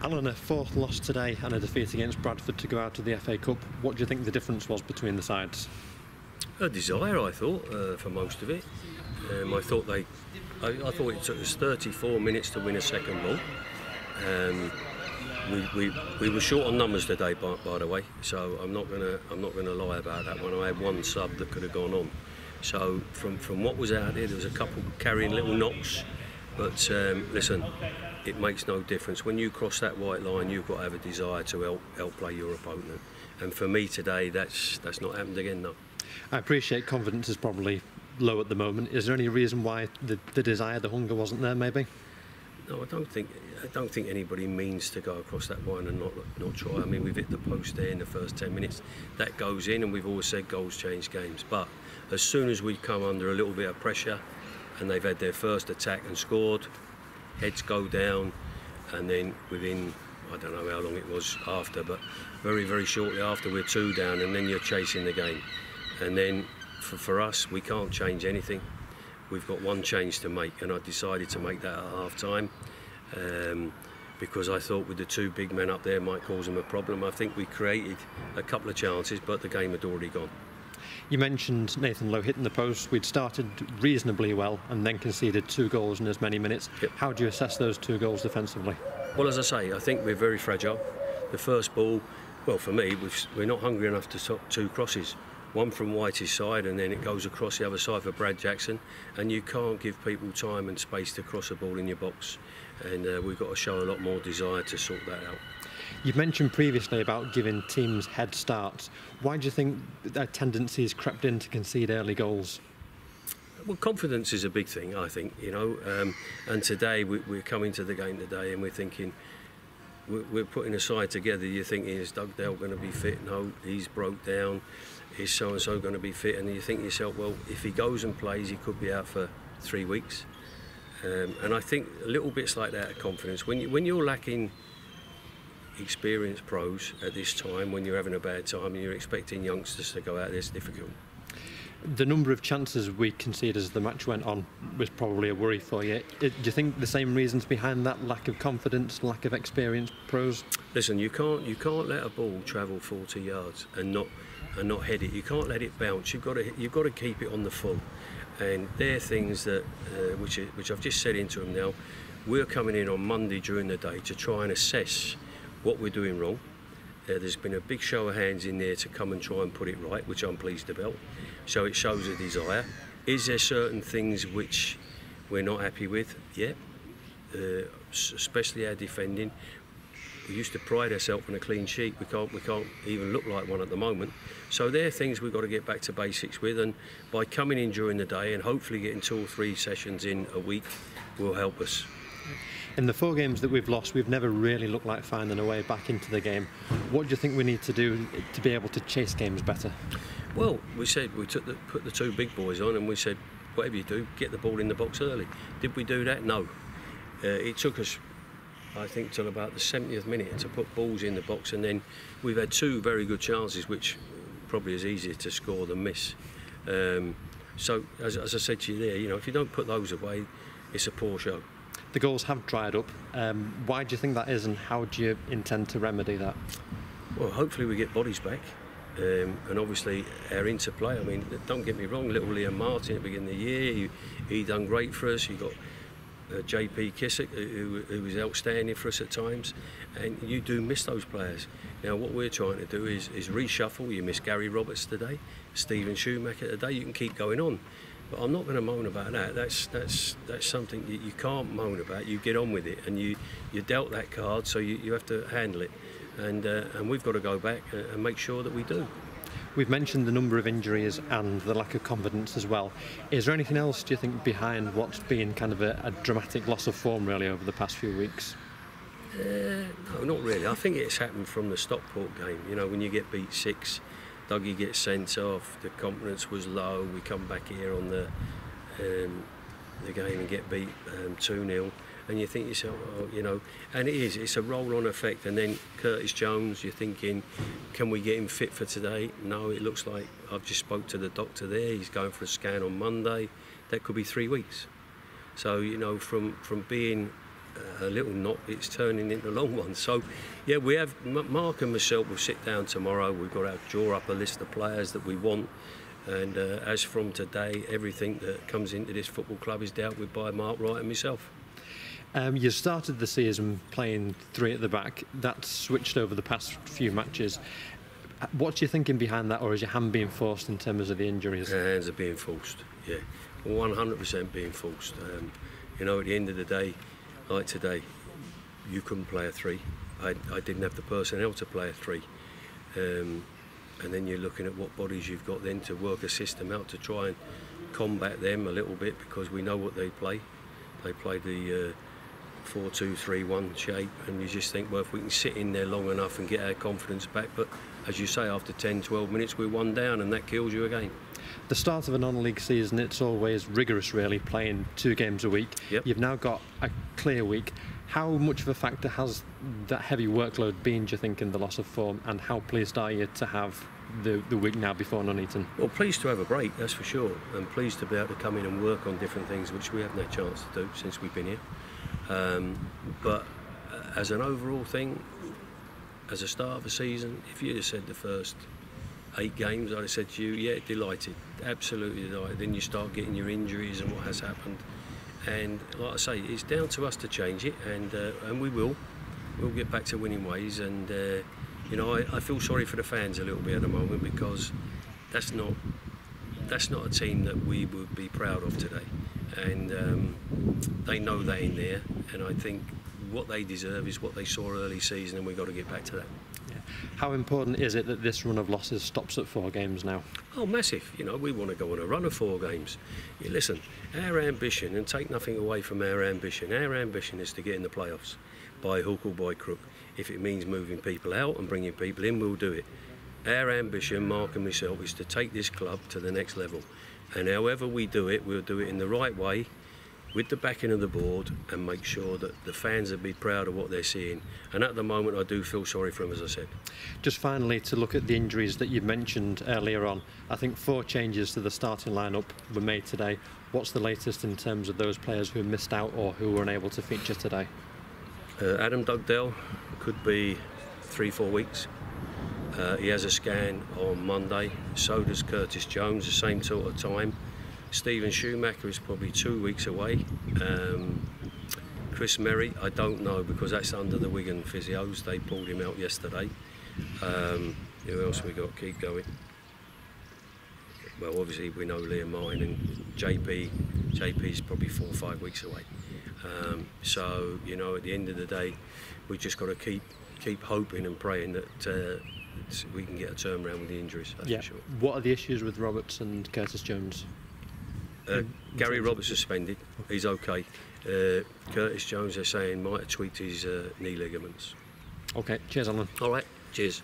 Alan, a fourth loss today and a defeat against Bradford to go out of the FA Cup. What do you think the difference was between the sides? A desire, I thought, for most of it. I thought it took us 34 minutes to win a second ball. We were short on numbers today, by the way. So I'm not gonna lie about that one. I had one sub that could have gone on. So from what was out there was a couple carrying little knocks. But listen, it makes no difference. When you cross that white line, you've got to have a desire to outplay your opponent. And for me today, that's not happened again, no. I appreciate confidence is probably low at the moment. Is there any reason why the desire, the hunger wasn't there, maybe? No, I don't think anybody means to go across that line and not try. I mean, we've hit the post there in the first 10 minutes. That goes in, and we've always said goals change games. But as soon as we come under a little bit of pressure, and they've had their first attack and scored, heads go down, and then within, I don't know how long it was after, but very, very shortly after, we're 2 down, and then you're chasing the game. And then for us, we can't change anything. We've got one change to make, and I decided to make that at half-time because I thought with the 2 big men up there might cause them a problem. I think we created a couple of chances, but the game had already gone. You mentioned Nathan Lowe hitting the post. We'd started reasonably well and then conceded 2 goals in as many minutes. Yep. How do you assess those 2 goals defensively? Well, as I say, I think we're very fragile. The first ball, well, for me, we're not hungry enough to stop 2 crosses. One from Whitey's side, and then it goes across the other side for Brad Jackson, and you can't give people time and space to cross a ball in your box, and we've got to show a lot more desire to sort that out. You've mentioned previously about giving teams head starts. Why do you think that tendency has crept in to concede early goals? Well, confidence is a big thing, I think, you know, and today we're coming to the game today and we're thinking, we're putting a side together. You're thinking, is Doug Dale going to be fit? No, he's broke down. Is so-and-so going to be fit? And you think to yourself, well, if he goes and plays, he could be out for 3 weeks. And I think little bits like that of confidence. When you're lacking experienced pros at this time, when you're having a bad time and you're expecting youngsters to go out there, it's difficult. The number of chances we conceded as the match went on was probably a worry for you. Do you think the same reasons behind that, lack of confidence, lack of experienced pros? Listen, you can't let a ball travel 40 yards and not head it. You can't let it bounce. You've got to keep it on the full. And they're things that which I've just said into them now. We're coming in on Monday during the day to try and assess what we're doing wrong. There's been a big show of hands in there to come and try and put it right, which I'm pleased about. So it shows a desire. Is there certain things which we're not happy with? Yeah, especially our defending. We used to pride ourselves on a clean sheet. We can't even look like one at the moment. So they're things we've got to get back to basics with, and by coming in during the day and hopefully getting 2 or 3 sessions in a week will help us. In the 4 games that we've lost, we've never really looked like finding a way back into the game. What do you think we need to do to be able to chase games better? Well, we said we put the 2 big boys on, and we said, whatever you do, get the ball in the box early. Did we do that? No. It took us, I think, till about the 70th minute to put balls in the box, and then we've had 2 very good chances, which probably is easier to score than miss. So, as I said to you there, you know, if you don't put those away, it's a poor show. The goals have dried up. Why do you think that is, and how do you intend to remedy that? Well, hopefully we get bodies back, and obviously our interplay. I mean, don't get me wrong, little Liam Martin at the beginning of the year, he done great for us. You got JP Kissick, who was outstanding for us at times, and you do miss those players. Now, what we're trying to do is reshuffle. You miss Gary Roberts today, Stephen Schumacher today. You can keep going on. But I'm not going to moan about that. That's something you can't moan about. You get on with it, and you're dealt that card, so you have to handle it. And we've got to go back and make sure that we do. We've mentioned the number of injuries and the lack of confidence as well. Is there anything else, do you think, behind what's been kind of a dramatic loss of form really over the past few weeks? No, not really. I think it's happened from the Stockport game. You know, when you get beat 6. Dougie gets sent off, the confidence was low, we come back here on the game and get beat 2-0, and you think to yourself, oh, you know, and it's a roll-on effect. And then Curtis Jones, you're thinking, can we get him fit for today? No, it looks like, I've just spoke to the doctor there, he's going for a scan on Monday. That could be 3 weeks. So, you know, from being a little knot, it's turning into a long one. So, yeah, we have, Mark and myself will sit down tomorrow. We've got to draw up a list of players that we want. And as from today, everything that comes into this football club is dealt with by Mark Wright and myself. You started the season playing three at the back. That's switched over the past few matches. What's your thinking behind that, or is your hand being forced in terms of the injuries? Hands are being forced, yeah. 100% being forced. You know, at the end of the day, like today, you couldn't play a three. I didn't have the personnel to play a three. And then you're looking at what bodies you've got then to work a system out to try and combat them a little bit, because we know what they play. They play the 4-2-3-1 shape, and you just think, well, if we can sit in there long enough and get our confidence back. But as you say, after 10-12 minutes we're one down, and that kills you again. The start of a non-league season, it's always rigorous really, playing 2 games a week. Yep. You've now got a clear week. How much of a factor has that heavy workload been, do you think, in the loss of form, and how pleased are you to have the week now before Nuneaton? Well, pleased to have a break, that's for sure, and pleased to be able to come in and work on different things which we haven't had a chance to do since we've been here. But as an overall thing, as a start of a season, if you'd have said the first 8 games, I'd have said to you, yeah, delighted, absolutely delighted. Then you start getting your injuries and what has happened. And like I say, it's down to us to change it, and we will. We'll get back to winning ways. And you know, I feel sorry for the fans a little bit at the moment, because that's not a team that we would be proud of today. And they know that in there. And I think what they deserve is what they saw early season, and we've got to get back to that. Yeah. How important is it that this run of losses stops at 4 games now? Oh, massive. You know, we want to go on a run of 4 games. Yeah, listen, our ambition, and take nothing away from our ambition is to get in the playoffs by hook or by crook. If it means moving people out and bringing people in, we'll do it. Our ambition, Mark and myself, is to take this club to the next level. And however we do it, we'll do it in the right way, with the backing of the board, and make sure that the fans will be proud of what they're seeing. And at the moment, I do feel sorry for them, as I said. Just finally, to look at the injuries that you mentioned earlier on, I think 4 changes to the starting lineup were made today. What's the latest in terms of those players who missed out or who were unable to feature today? Adam Dugdale could be 3-4 weeks. He has a scan on Monday. So does Curtis Jones, the same sort of time. Stephen Schumacher is probably 2 weeks away. Chris Merry, I don't know, because that's under the Wigan physios. They pulled him out yesterday. Who else we got? Keep going. Well, obviously we know Liam Martin, and JP's probably 4 or 5 weeks away. So, you know, at the end of the day, we've just got to keep hoping and praying that we can get a turnaround with the injuries, that's for sure. What are the issues with Roberts and Curtis Jones? Gary Roberts suspended, he's okay. Curtis Jones, they're saying, might have tweaked his knee ligaments. Okay, cheers Alan. All right, cheers.